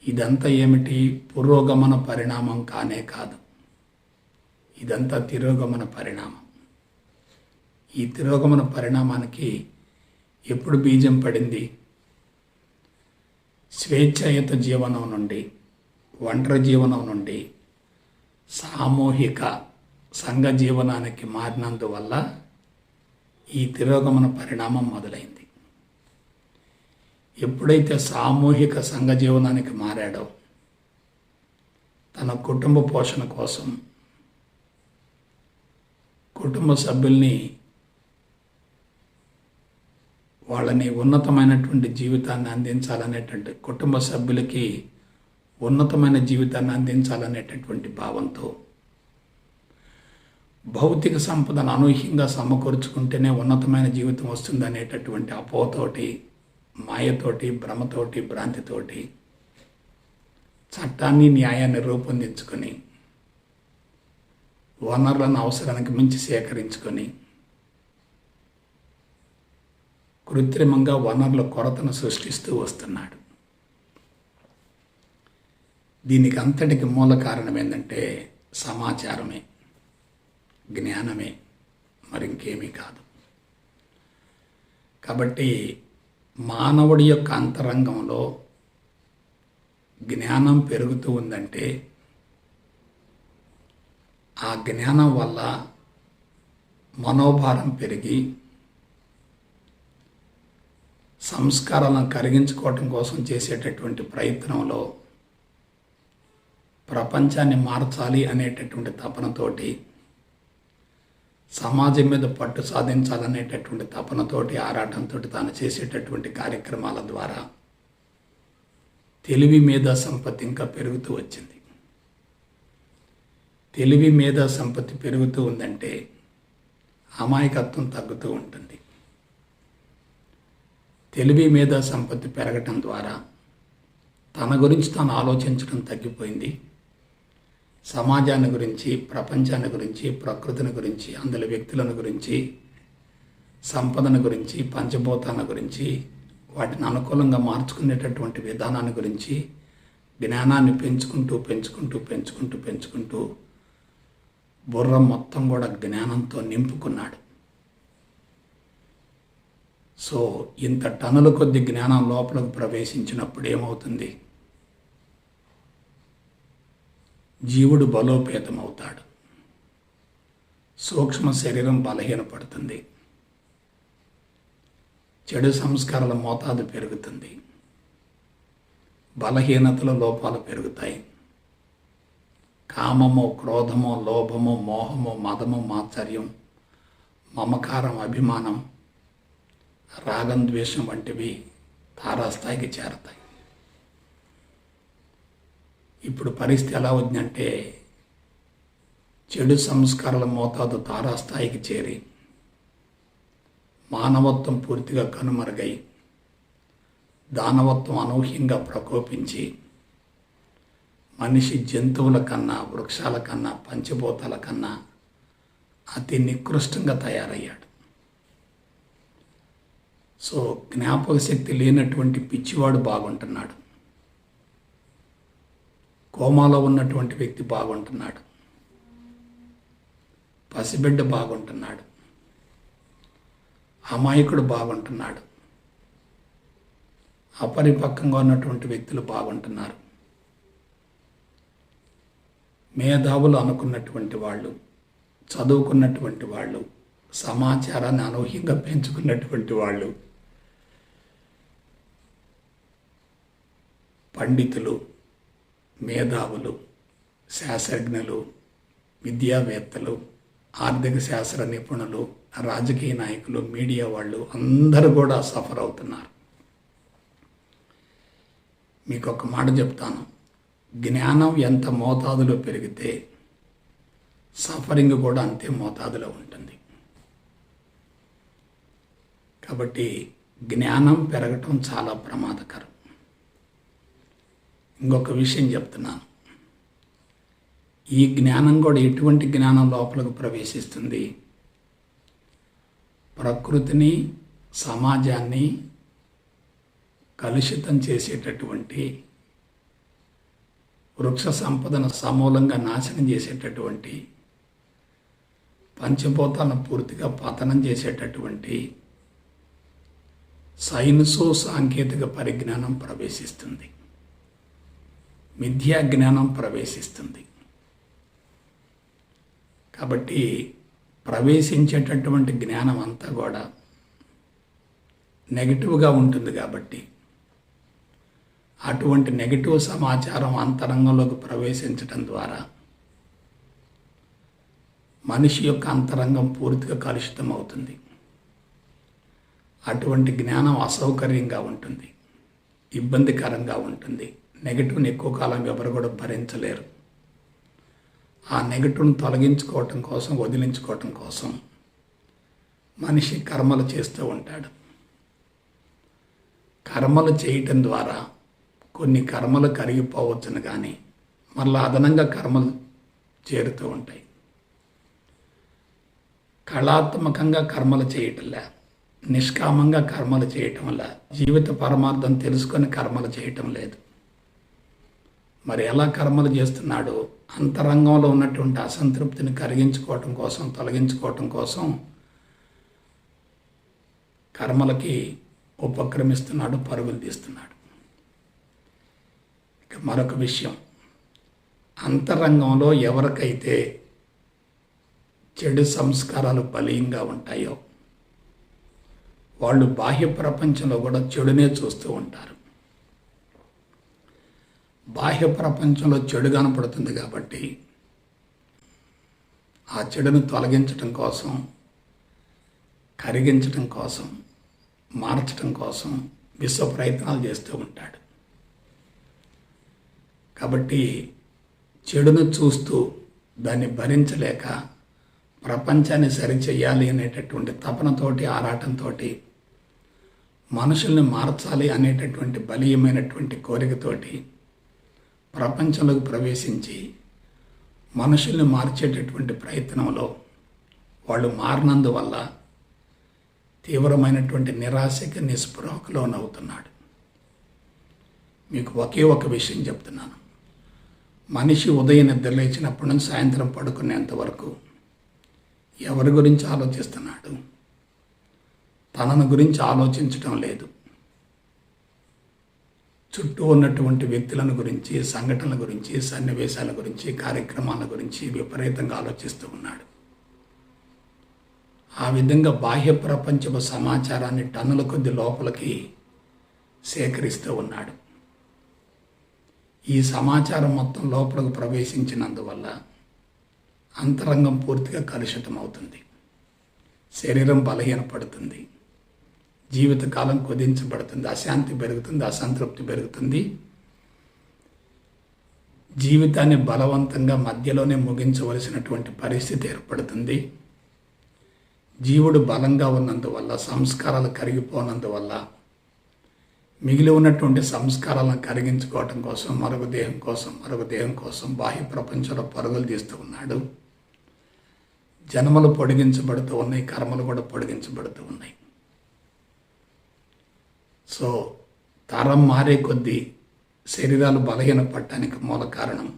ఇదంతా ఏమిటి? పురోగమన పరిణామం కానే కాదు, ఇదంతా తిరోగమన పరిణామం. ఈ తిరోగమన పరిణామానికి ఎప్పుడు బీజం పడింది? స్వేచ్ఛాయుత జీవనం నుండి, ఒంటరి జీవనం నుండి సామూహిక సంఘ జీవనానికి మారినందువల్ల ఈ తిరోగమన పరిణామం మొదలైంది. ఎప్పుడైతే సామూహిక సంఘ జీవనానికి మారాడో తన కుటుంబ పోషణ కోసం కుటుంబ సభ్యుల్ని వాళ్ళని ఉన్నతమైనటువంటి జీవితాన్ని అందించాలనేటువంటి, కుటుంబ సభ్యులకి ఉన్నతమైన జీవితాన్ని అందించాలనేటటువంటి భావంతో భౌతిక సంపదను అనూహ్యంగా సమకూర్చుకుంటేనే ఉన్నతమైన జీవితం వస్తుందనేటటువంటి అపోతోటి, మాయతోటి, భ్రమతోటి, భ్రాంతితోటి చట్టాన్ని న్యాయాన్ని రూపొందించుకొని వనరులను అవసరానికి మించి సేకరించుకొని కృత్రిమంగా వనరుల కొరతను సృష్టిస్తూ వస్తున్నాడు. దీనికి అంతటికి మూల కారణం ఏంటంటే సమాచారమే, జ్ఞానమే, మరింకేమీ కాదు. కాబట్టి మానవుడి యొక్క అంతరంగంలో జ్ఞానం పెరుగుతూ ఉందంటే ఆ జ్ఞానం వల్ల మనోభారం పెరిగి సంస్కారాలను కరిగించుకోవటం కోసం చేసేటటువంటి ప్రయత్నంలో ప్రపంచాన్ని మార్చాలి అనేటటువంటి తపనతోటి, సమాజం మీద పట్టు సాధించాలనేటటువంటి తపనతోటి, ఆరాటంతో తాను చేసేటటువంటి కార్యక్రమాల ద్వారా తెలివి మేధా సంపత్తి ఇంకా పెరుగుతూ వచ్చింది. తెలివి మేధా సంపత్తి పెరుగుతూ ఉందంటే అమాయకత్వం తగ్గుతూ ఉంటుంది. తెలివి మేధా సంపత్తి పెరగటం ద్వారా తన గురించి తాను ఆలోచించడం తగ్గిపోయింది. సమాజాన్ని గురించి, ప్రపంచాన్ని గురించి, ప్రకృతిని గురించి, అందులో వ్యక్తులను గురించి, సంపదను గురించి, పంచభూతాల గురించి, వాటిని అనుకూలంగా మార్చుకునేటటువంటి విధానాన్ని గురించి జ్ఞానాన్ని పెంచుకుంటూ పెంచుకుంటూ పెంచుకుంటూ పెంచుకుంటూ బుర్ర మొత్తం కూడా జ్ఞానంతో నింపుకున్నాడు. సో ఇంత టన్నుల కొద్ది జ్ఞానం లోపలికి ప్రవేశించినప్పుడు ఏమవుతుంది? జీవుడు బలోపేతమవుతాడు, సూక్ష్మ శరీరం బలహీనపడుతుంది, చెడు సంస్కారాల మోతాదు పెరుగుతుంది, బలహీనతల లోపాలు పెరుగుతాయి, కామము, క్రోధము, లోభము, మోహము, మదము, మాత్సర్యం, మమకారం, అభిమానం, రాగం, ద్వేషం వంటివి తారాస్థాయికి చేరతాయి. ఇప్పుడు పరిస్థితి ఎలా ఉందంటే చెడు సంస్కారాల మోతాదు తారాస్థాయికి చేరి మానవత్వం పూర్తిగా కనుమరుగై దానవత్వం అనూహ్యంగా ప్రకోపించి మనిషి జంతువుల కన్నా, వృక్షాల కన్నా, పంచభూతాల కన్నా అతి నికృష్టంగా తయారయ్యాడు. సో జ్ఞాపక శక్తి లేనటువంటి పిచ్చివాడు బాగుంటున్నాడు, కోమాలో ఉన్నటువంటి వ్యక్తి బాగుంటున్నాడు, పసిబిడ్డ బాగుంటున్నాడు, అమాయకుడు బాగుంటున్నాడు, అపరిపక్వంగా ఉన్నటువంటి వ్యక్తులు బాగుంటున్నారు. మేధావులు అనుకున్నటువంటి వాళ్ళు, చదువుకున్నటువంటి వాళ్ళు, సమాచారాన్ని అనూహ్యంగా పెంచుకున్నటువంటి వాళ్ళు, పండితులు, మేధావులు, శాస్త్రజ్ఞులు, విద్యావేత్తలు, ఆర్థిక శాస్త్ర నిపుణులు, రాజకీయ నాయకులు, మీడియా వాళ్ళు అందరూ కూడా సఫర్ అవుతున్నారు. మీకు ఒక మాట చెప్తాను, జ్ఞానం ఎంత మోతాదులో పెరిగితే సఫరింగ్ కూడా అంతే మోతాదులో ఉంటుంది. కాబట్టి జ్ఞానం పెరగటం చాలా ప్రమాదకరం. ఇంకొక విషయం చెప్తున్నాను, ఈ జ్ఞానం కూడా ఎటువంటి జ్ఞానం లోపలికి ప్రవేశిస్తుంది? ప్రకృతిని, సమాజాన్ని కలుషితం చేసేటటువంటి, వృక్ష సంపదను సమూలంగా నాశనం చేసేటటువంటి, పంచభూతాలను పూర్తిగా పతనం చేసేటటువంటి సైన్సు, సాంకేతిక పరిజ్ఞానం ప్రవేశిస్తుంది, మిథ్యా జ్ఞానం ప్రవేశిస్తుంది. కాబట్టి ప్రవేశించేటటువంటి జ్ఞానం అంతా కూడా నెగిటివ్గా ఉంటుంది. కాబట్టి అటువంటి నెగిటివ్ సమాచారం అంతరంగంలోకి ప్రవేశించడం ద్వారా మనిషి యొక్క అంతరంగం పూర్తిగా కలుషితం అవుతుంది. అటువంటి జ్ఞానం అసౌకర్యంగా ఉంటుంది, ఇబ్బందికరంగా ఉంటుంది. నెగిటివ్ని ఎక్కువ కాలం ఎవరు కూడా భరించలేరు. ఆ నెగిటివ్ని తొలగించుకోవటం కోసం, వదిలించుకోవటం కోసం మనిషి కర్మలు చేస్తూ ఉంటాడు. కర్మలు చేయటం ద్వారా కొన్ని కర్మలు కరిగిపోవచ్చును, కానీ మళ్ళీ అదనంగా కర్మలు చేరుతూ ఉంటాయి. కళాత్మకంగా కర్మలు చేయటంలా, నిష్కామంగా కర్మలు చేయటం వల్ల జీవిత పరమార్థం తెలుసుకొని కర్మలు చేయటం లేదు. మరి ఎలా కర్మలు చేస్తున్నాడు? అంతరంగంలో ఉన్నటువంటి అసంతృప్తిని కరిగించుకోవటం కోసం, తొలగించుకోవటం కోసం కర్మలకి ఉపక్రమిస్తున్నాడు, పరుగులు తీస్తున్నాడు. ఇక మరొక విషయం, అంతరంగంలో ఎవరికైతే చెడు సంస్కారాలు బలీయంగా ఉంటాయో వాళ్ళు బాహ్య ప్రపంచంలో కూడా చెడునే చూస్తూ ఉంటారు. బాహ్య ప్రపంచంలో చెడు కనపడుతుంది కాబట్టి ఆ చెడును తొలగించటం కోసం, కరిగించటం కోసం, మార్చటం కోసం విశ్వ ప్రయత్నాలు చేస్తూ ఉంటాడు. కాబట్టి చెడును చూస్తూ దాన్ని భరించలేక ప్రపంచాన్ని సరిచేయాలి అనేటటువంటి తపనతోటి, ఆరాటంతో, మనుషుల్ని మార్చాలి అనేటటువంటి బలీయమైనటువంటి కోరికతోటి ప్రపంచంలోకి ప్రవేశించి మనుషుల్ని మార్చేటటువంటి ప్రయత్నంలో వాళ్ళు మారినందువల్ల తీవ్రమైనటువంటి నిరాశకి, నిస్పృహకు లోనవుతున్నాడు. మీకు ఒకే ఒక విషయం చెప్తున్నాను, మనిషి ఉదయం నిద్రలేచినప్పటి నుంచి సాయంత్రం పడుకునేంత వరకు ఎవరి గురించి ఆలోచిస్తున్నాడు? తనను గురించి ఆలోచించటం లేదు. చుట్టూ ఉన్నటువంటి వ్యక్తులను గురించి, సంఘటనల గురించి, సన్నివేశాల గురించి, కార్యక్రమాల గురించి విపరీతంగా ఆలోచిస్తూ ఉన్నాడు. ఆ విధంగా బాహ్య ప్రపంచపు సమాచారాన్ని టన్నుల కొద్ది లోపలికి సేకరిస్తూ ఉన్నాడు. ఈ సమాచారం మొత్తం లోపలికి ప్రవేశించినందువల్ల అంతరంగం పూర్తిగా కలుషితం అవుతుంది. శరీరం బలహీనపడుతుంది, జీవితకాలం కుదించబడుతుంది, అశాంతి పెరుగుతుంది, అసంతృప్తి పెరుగుతుంది. జీవితాన్ని బలవంతంగా మధ్యలోనే ముగించవలసినటువంటి పరిస్థితి ఏర్పడుతుంది. జీవుడు బలంగా ఉన్నందువల్ల, సంస్కారాలు కరిగిపోనందువల్ల మిగిలి ఉన్నటువంటి సంస్కారాలను కరిగించుకోవటం కోసం మరొక దేహం కోసం బాహ్య ప్రపంచంలో పరుగులు తీస్తూ ఉన్నాడు. జన్మలు పొడిగించబడుతూ ఉన్నాయి, కర్మలు కూడా పొడిగించబడుతూ ఉన్నాయి. సో తరం మారే కొద్దీ శరీరాలు బలహీనపడటానికి మూల కారణం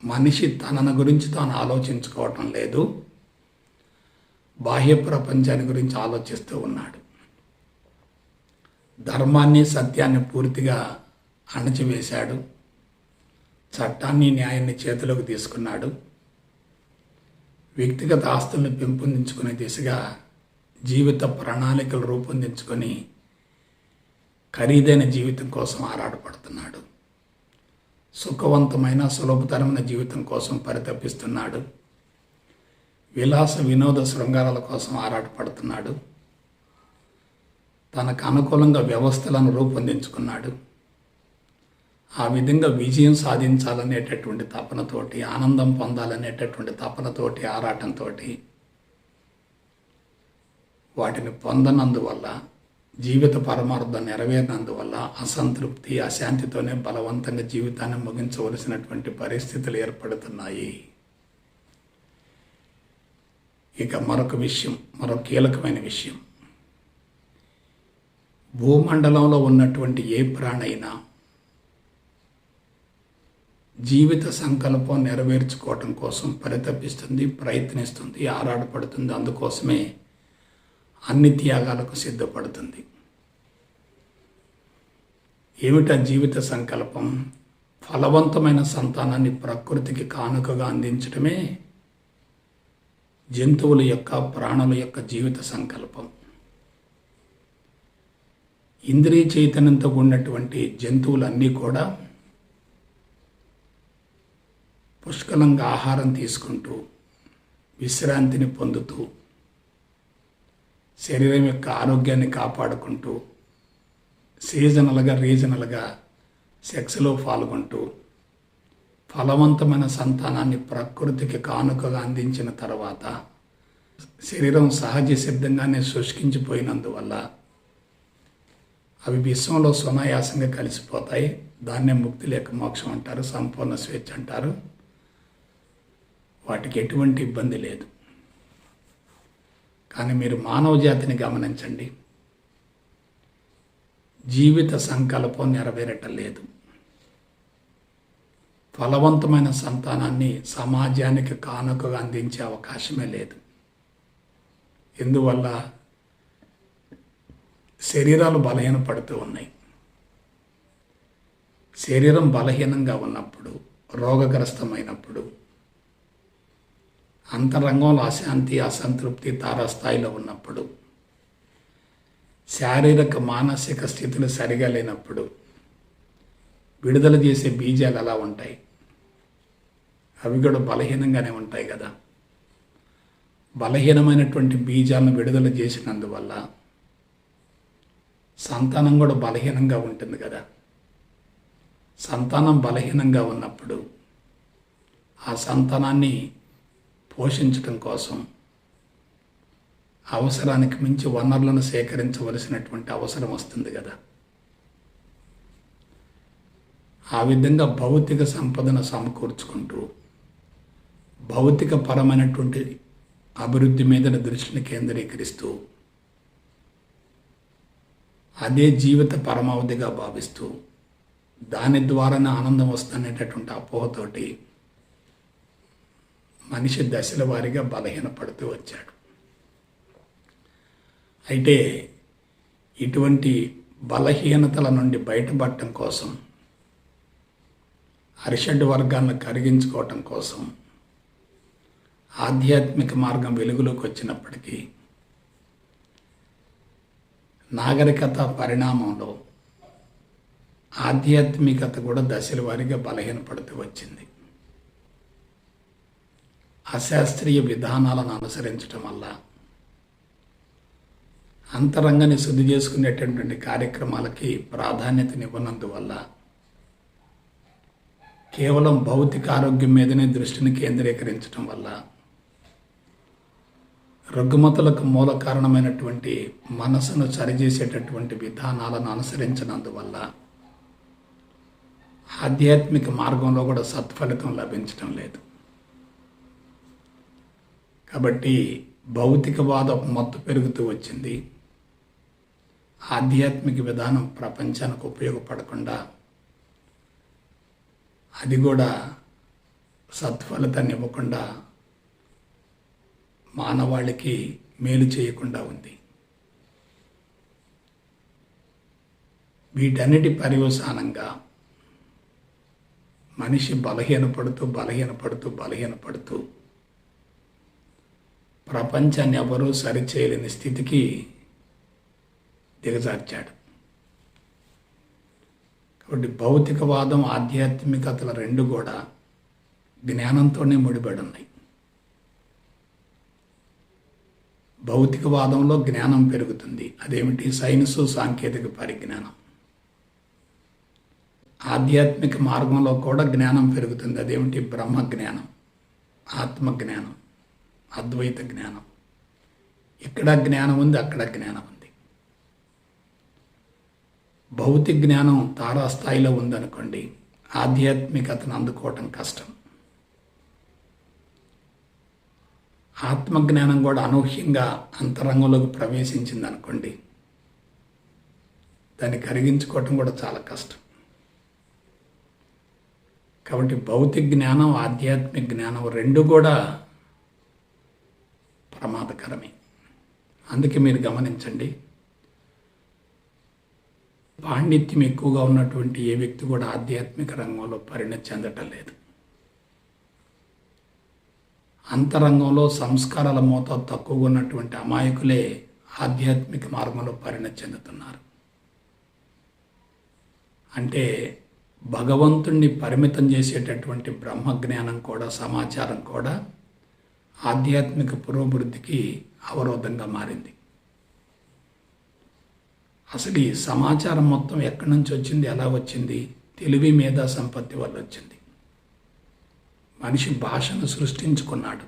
మనిషి తనను గురించి తాను ఆలోచించుకోవటం లేదు, బాహ్య ప్రపంచాన్ని గురించి ఆలోచిస్తూ ఉన్నాడు. ధర్మాన్ని సత్యాన్ని పూర్తిగా అణచివేశాడు, చట్టాన్ని న్యాయాన్ని చేతిలోకి తీసుకున్నాడు. వ్యక్తిగత ఆస్తులను పెంపొందించుకునే దిశగా జీవిత ప్రణాళికలు రూపొందించుకొని ఖరీదైన జీవితం కోసం ఆరాటపడుతున్నాడు. సుఖవంతమైన సులభతరమైన జీవితం కోసం పరితపిస్తున్నాడు. విలాస వినోద శృంగారాల కోసం ఆరాటపడుతున్నాడు. తనకు అనుకూలంగా వ్యవస్థలను రూపొందించుకున్నాడు. ఆ విధంగా విజయం సాధించాలనేటటువంటి తపనతోటి, ఆనందం పొందాలనేటటువంటి తపనతోటి, ఆరాటంతో వాటిని పొందనందువల్ల, జీవిత పరమార్థం నెరవేరినందువల్ల అసంతృప్తి, అశాంతితోనే బలవంతంగా జీవితాన్ని ముగించవలసినటువంటి పరిస్థితులు ఏర్పడుతున్నాయి. ఇక మరొక కీలకమైన విషయం, భూమండలంలో ఉన్నటువంటి ఏ ప్రాణైనా జీవిత సంకల్పం నెరవేర్చుకోవటం కోసం పరితపిస్తుంది, ప్రయత్నిస్తుంది, ఆరాటపడుతుంది. అందుకోసమే అన్ని త్యాగాలకు సిద్ధపడుతుంది. ఏమిటా జీవిత సంకల్పం? ఫలవంతమైన సంతానాన్ని ప్రకృతికి కానుకగా అందించడమే జంతువుల యొక్క, ప్రాణుల యొక్క జీవిత సంకల్పం. ఇంద్రియ చైతన్యంతో ఉన్నటువంటి జంతువులన్నీ కూడా పుష్కలంగా ఆహారం తీసుకుంటూ, విశ్రాంతిని పొందుతూ, శరీరం యొక్క ఆరోగ్యాన్ని కాపాడుకుంటూ, రీజనల్గా సెక్స్లో పాల్గొంటూ, ఫలవంతమైన సంతానాన్ని ప్రకృతికి కానుకగా అందించిన తర్వాత శరీరం సహజ సిద్ధంగానే శుష్కించిపోయినందువల్ల అవి విశ్వంలో సునాయాసంగా కలిసిపోతాయి. దాన్నే ముక్తి లేక మోక్షం అంటారు, సంపూర్ణ స్వేచ్ఛ అంటారు. వాటికి ఎటువంటి ఇబ్బంది లేదు. కానీ మీరు మానవ జాతిని గమనించండి, జీవిత సంకల్పం నెరవేరటం లేదు. ఫలవంతమైన సంతానాన్ని సమాజానికి కానుకగా అందించే అవకాశమే లేదు. ఎందువల్ల? శరీరాలు బలహీనపడుతూ ఉన్నాయి. శరీరం బలహీనంగా ఉన్నప్పుడు, రోగగ్రస్తమైనప్పుడు, అంతరంగంలో అశాంతి, అసంతృప్తి తారాస్థాయిలో ఉన్నప్పుడు, శారీరక మానసిక స్థితులు సరిగా లేనప్పుడు విడుదల చేసే బీజాలు ఎలా ఉంటాయి? అవి కూడా బలహీనంగానే ఉంటాయి కదా. బలహీనమైనటువంటి బీజాలను విడుదల చేసినందువల్ల సంతానం కూడా బలహీనంగా ఉంటుంది కదా. సంతానం బలహీనంగా ఉన్నప్పుడు ఆ సంతానాన్ని పోషించటం కోసం అవసరానికి మించి వనరులను సేకరించవలసినటువంటి అవసరం వస్తుంది కదా. ఆ విధంగా భౌతిక సంపదను సమకూర్చుకుంటూ భౌతిక పరమైనటువంటి అభివృద్ధి మీద దృష్టిని కేంద్రీకరిస్తూ అదే జీవిత పరమావధిగా భావిస్తూ దాని ద్వారానే ఆనందం వస్తుందనేటటువంటి అపోహతోటి మనిషి దశల వారీగా బలహీనపడుతూ వచ్చాడు. అయితే ఇటువంటి బలహీనతల నుండి బయటపడటం కోసం, అరిషడ్ వర్గాలను కరిగించుకోవటం కోసం ఆధ్యాత్మిక మార్గం వెలుగులోకి వచ్చినప్పటికీ నాగరికత పరిణామంలో ఆధ్యాత్మికత కూడా దశల వారీగా బలహీనపడుతూ వచ్చింది. అశాస్త్రీయ విధానాలను అనుసరించడం వల్ల, అంతరంగాన్ని శుద్ధి చేసుకునేటటువంటి కార్యక్రమాలకి ప్రాధాన్యతనివ్వనందువల్ల, కేవలం భౌతిక ఆరోగ్యం మీదనే దృష్టిని కేంద్రీకరించడం వల్ల, రుగ్మతలకు మూల కారణమైనటువంటి మనసును సరిచేసేటటువంటి విధానాలను అనుసరించినందువల్ల ఆధ్యాత్మిక మార్గంలో కూడా సత్ఫలితం లభించడం లేదు. కాబట్టి భౌతికవాదం మత్తు పెరుగుతూ వచ్చింది. ఆధ్యాత్మిక విధానం ప్రపంచానికి ఉపయోగపడకుండా, అది కూడా సత్ఫలితాన్ని ఇవ్వకుండా, మానవాళికి మేలు చేయకుండా ఉంది. వీటన్నిటి పర్యవసానంగా మనిషి బలహీనపడుతూ ప్రపంచాన్ని ఎవరూ సరిచేయలేని స్థితికి దిగజార్చాడు. కాబట్టి భౌతికవాదం, ఆధ్యాత్మికతల రెండు కూడా జ్ఞానంతోనే ముడిపడి ఉన్నాయి. భౌతికవాదంలో జ్ఞానం పెరుగుతుంది. అదేమిటి? సైన్సు, సాంకేతిక పరిజ్ఞానం. ఆధ్యాత్మిక మార్గంలో కూడా జ్ఞానం పెరుగుతుంది. అదేమిటి? బ్రహ్మజ్ఞానం, ఆత్మజ్ఞానం, అద్వైత జ్ఞానం. ఇక్కడ జ్ఞానం ఉంది, అక్కడ జ్ఞానం ఉంది. భౌతిక జ్ఞానం తారాస్థాయిలో ఉందనుకోండి, ఆధ్యాత్మికతను అందుకోవటం కష్టం. ఆత్మజ్ఞానం కూడా అనూహ్యంగా అంతరంగంలోకి ప్రవేశించింది అనుకోండి, దాన్ని కరిగించుకోవటం కూడా చాలా కష్టం. కాబట్టి భౌతిక జ్ఞానం, ఆధ్యాత్మిక జ్ఞానం రెండు కూడా ప్రమాదకరమే. అందుకే మీరు గమనించండి, పాండిత్యం ఎక్కువగా ఉన్నటువంటి ఏ వ్యక్తి కూడా ఆధ్యాత్మిక రంగంలో పరిణతి చెందటం లేదు. అంతరంగంలో సంస్కారాల మోతాదు తక్కువగా ఉన్నటువంటి అమాయకులే ఆధ్యాత్మిక మార్గంలో పరిణతి చెందుతున్నారు. అంటే భగవంతుణ్ణి పరిమితం చేసేటటువంటి బ్రహ్మజ్ఞానం కూడా, సమాచారం కూడా ఆధ్యాత్మిక పురోభివృద్ధికి అవరోధంగా మారింది. అసలు ఈ సమాచారం మొత్తం ఎక్కడి నుంచి వచ్చింది, ఎలా వచ్చింది? తెలివి, మేధా సంపత్తి వల్ల వచ్చింది. మనిషి భాషను సృష్టించుకున్నాడు,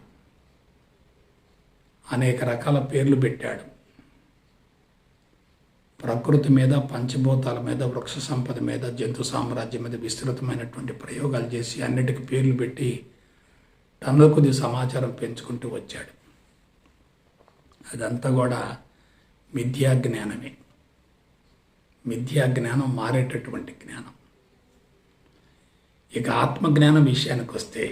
అనేక రకాల పేర్లు పెట్టాడు. ప్రకృతి మీద, పంచభూతాల మీద, వృక్ష సంపద మీద, జంతు సామ్రాజ్యం మీద విస్తృతమైనటువంటి ప్రయోగాలు చేసి అన్నిటికీ పేర్లు పెట్టి తనలో కొద్ది సమాచారం పెంచుకుంటూ వచ్చాడు. అదంతా కూడా మిథ్యా జ్ఞానమే. మిథ్యా జ్ఞానం మారేటటువంటి జ్ఞానం. ఇక ఆత్మజ్ఞానం విషయానికి వస్తే,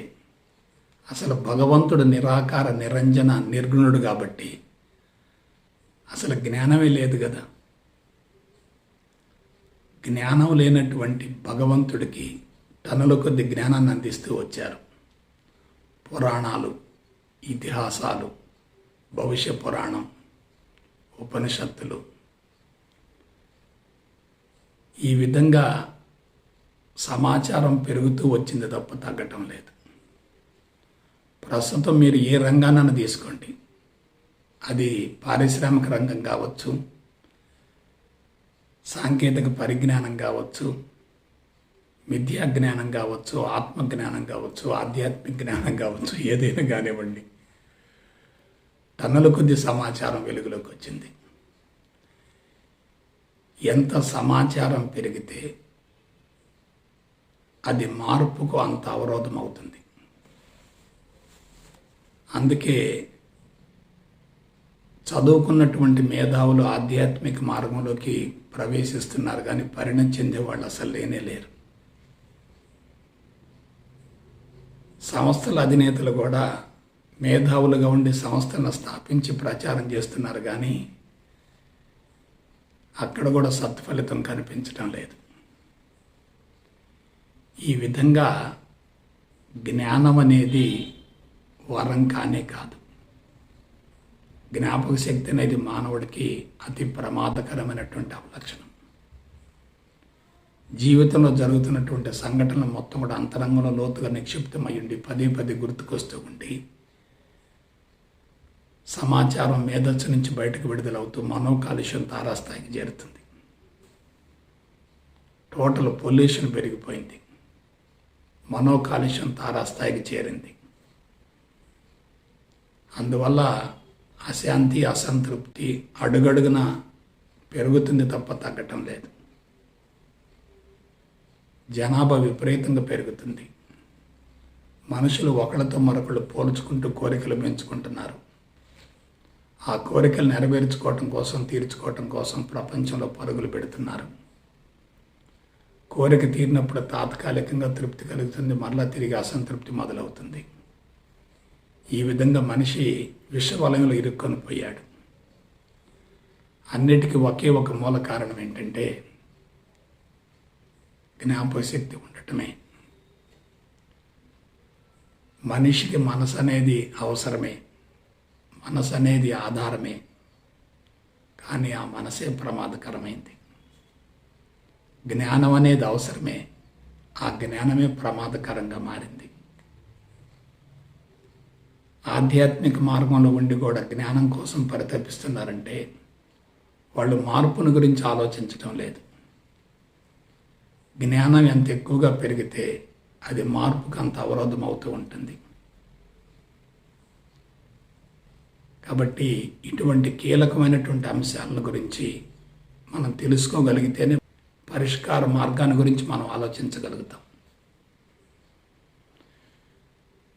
అసలు భగవంతుడు నిరాకార, నిరంజన, నిర్గుణుడు కాబట్టి అసలు జ్ఞానమే లేదు కదా. జ్ఞానం లేనటువంటి భగవంతుడికి తనలో కొద్ది జ్ఞానాన్ని అందిస్తూ వచ్చారు. పురాణాలు, ఇతిహాసాలు, భవిష్య పురాణం, ఉపనిషత్తులు. ఈ విధంగా సమాచారం పెరుగుతూ వచ్చింది తప్ప తగ్గటం లేదు. ప్రస్తుతం మీరు ఏ రంగాన్ని తీసుకోండి, అది పారిశ్రామిక రంగం కావచ్చు, సాంకేతిక పరిజ్ఞానం కావచ్చు, మిథ్యా జ్ఞానం కావచ్చు, ఆత్మజ్ఞానం కావచ్చు, ఆధ్యాత్మిక జ్ఞానం కావచ్చు, ఏదైనా కానివ్వండి, టన్నుల కొద్ది సమాచారం వెలుగులోకి వచ్చింది. ఎంత సమాచారం పెరిగితే అది మార్పుకు అంత అవరోధం అవుతుంది. అందుకే చదువుకున్నటువంటి మేధావులు ఆధ్యాత్మిక మార్గంలోకి ప్రవేశిస్తున్నారు, కానీ పరిణతి చెందే వాళ్ళు అసలు లేనే లేరు. సంస్థల అధినేతలు కూడా మేధావులుగా ఉండి సంస్థలను స్థాపించి ప్రచారం చేస్తున్నారు, కానీ అక్కడ కూడా సత్ఫలితం కనిపించడం లేదు. ఈ విధంగా జ్ఞానం అనేది వరం కానే కాదు. జ్ఞాపక శక్తి అనేది మానవుడికి అతి ప్రమాదకరమైనటువంటి అవలక్షణం. జీవితంలో జరుగుతున్నటువంటి సంఘటనలు మొత్తం కూడా అంతరంగంలో లోతుగా నిక్షిప్తమై ఉండి పదే పదే గుర్తుకొస్తూ ఉండి సమాచారం మేధస్సు నుంచి బయటకు విడుదలవుతూ మనోకాలుష్యం తారాస్థాయికి చేరుతుంది. టోటల్ పొల్యూషన్ పెరిగిపోయింది, మనోకాలుష్యం తారాస్థాయికి చేరింది. అందువల్ల అశాంతి అసంతృప్తి అడుగడుగున పెరుగుతుంది తప్ప తగ్గటం లేదు. జనాభా విపరీతంగా పెరుగుతుంది. మనుషులు ఒకళ్ళతో మరొకళ్ళు పోల్చుకుంటూ కోరికలు పెంచుకుంటున్నారు. ఆ కోరికలు నెరవేర్చుకోవటం కోసం తీర్చుకోవటం కోసం ప్రపంచంలో పరుగులు పెడుతున్నారు. కోరిక తీరినప్పుడు తాత్కాలికంగా తృప్తి కలుగుతుంది, మరలా తిరిగి అసంతృప్తి మొదలవుతుంది. ఈ విధంగా మనిషి విషవలయంలో ఇరుక్కొని పోయాడు. అన్నిటికీ ఒకే ఒక మూల కారణం ఏంటంటే జ్ఞాపకశక్తి ఉండటమే. మనిషికి మనసు అనేది అవసరమే, మనసు అనేది ఆధారమే, కానీ ఆ మనసే ప్రమాదకరమైంది. జ్ఞానం అనేది అవసరమే, ఆ జ్ఞానమే ప్రమాదకరంగా మారింది. ఆధ్యాత్మిక మార్గంలో ఉండి కూడా జ్ఞానం కోసం పరితపిస్తున్నారంటే వాళ్ళు మార్పును గురించి ఆలోచించడం లేదు. జ్ఞానం ఎంత ఎక్కువగా పెరిగితే అది మార్పుకు అంత అవరోధం అవుతూ ఉంటుంది. కాబట్టి ఇటువంటి కీలకమైనటువంటి అంశాల గురించి మనం తెలుసుకోగలిగితేనే పరిష్కార మార్గాన్ని గురించి మనం ఆలోచించగలుగుతాం.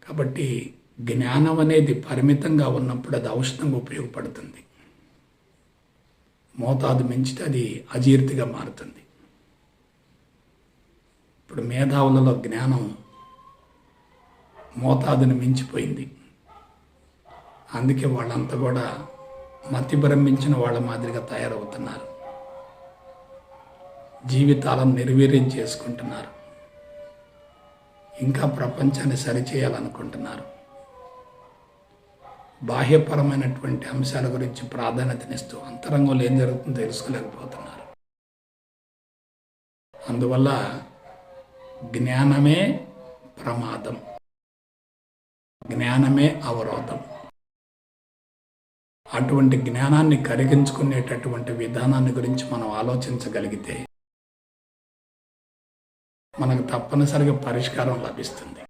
కాబట్టి జ్ఞానం అనేది పరిమితంగా ఉన్నప్పుడు అది ఔషధంగా ఉపయోగపడుతుంది. మోతాదు మించితే అది అజీర్తిగా మారుతుంది. ఇప్పుడు మేధావులలో జ్ఞానం మోతాదుని మించిపోయింది. అందుకే వాళ్ళంతా కూడా మతి భ్రమించిన వాళ్ళ మాదిరిగా తయారవుతున్నారు. జీవితాలను నిర్వీర్యం చేసుకుంటున్నారు. ఇంకా ప్రపంచాన్ని సరిచేయాలనుకుంటున్నారు. బాహ్యపరమైనటువంటి అంశాల గురించి ప్రాధాన్యతనిస్తూ అంతరంగంలో ఏం జరుగుతుందో తెలుసుకోలేకపోతున్నారు. అందువల్ల జ్ఞానమే ప్రమాదం, జ్ఞానమే అవరోధం. అటువంటి జ్ఞానాన్ని కరిగించుకునేటటువంటి విధానాన్ని గురించి మనం ఆలోచించగలిగితే మనకు తప్పనిసరిగా పరిష్కారం లభిస్తుంది.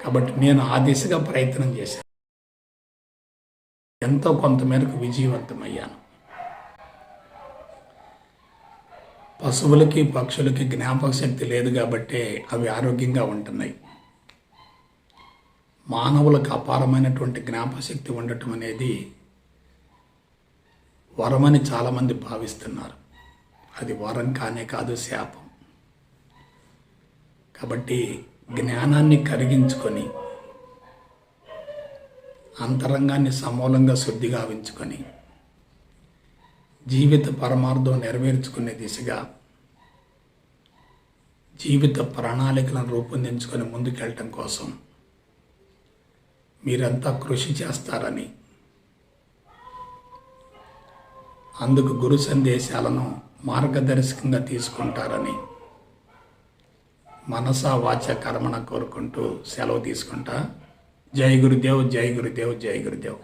కాబట్టి నేను ఆ దిశగా ప్రయత్నం చేశాను. ఎంతో కొంతమేరకు విజయవంతమయ్యాను. పశువులకి పక్షులకి జ్ఞాపక శక్తి లేదు కాబట్టే అవి ఆరోగ్యంగా ఉంటున్నాయి. మానవులకు అపారమైనటువంటి జ్ఞాపక శక్తి ఉండటం అనేది వరమని చాలామంది భావిస్తున్నారు. అది వరం కానే కాదు, శాపం. కాబట్టి జ్ఞానాన్ని కరిగించుకొని అంతరంగాన్ని సమూలంగా శుద్ధి గావించుకొని జీవిత పరమార్థం నెరవేర్చుకునే దిశగా జీవిత ప్రణాళికలను రూపొందించుకొని ముందుకెళ్ళటం కోసం మీరంతా కృషి చేస్తారని, అందుకు గురు సందేశాలను మార్గదర్శకంగా తీసుకుంటారని మనసా వాచ కర్మణ కోరుకుంటూ సెలవు తీసుకుంటా. జై గురుదేవ్, జై గురుదేవ్, జై గురుదేవ్.